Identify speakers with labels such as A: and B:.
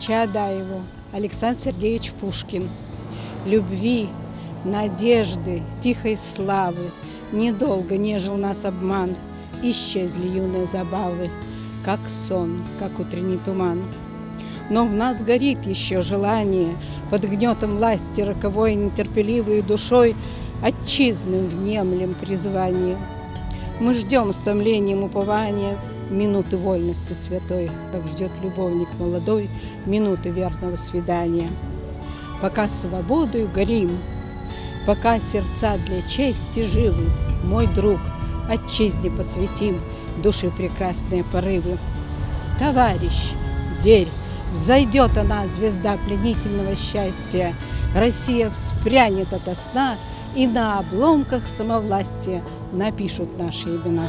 A: Чаадаеву Александр Сергеевич Пушкин. Любви, надежды, тихой славы недолго нежил нас обман. Исчезли юные забавы, как сон, как утренний туман. Но в нас горит еще желание под гнетом власти роковой, нетерпеливой душой отчизны внемлем призвание. Мы ждем с томлением упования минуты вольности святой, как ждет любовник молодой минуты верного свидания. Пока свободою горим, пока сердца для чести живы, мой друг, отчизне посвятим души прекрасные порывы. Товарищ, верь, взойдет она, звезда пленительного счастья. Россия вспрянет ото сна, и на обломках самовластия напишут наши имена.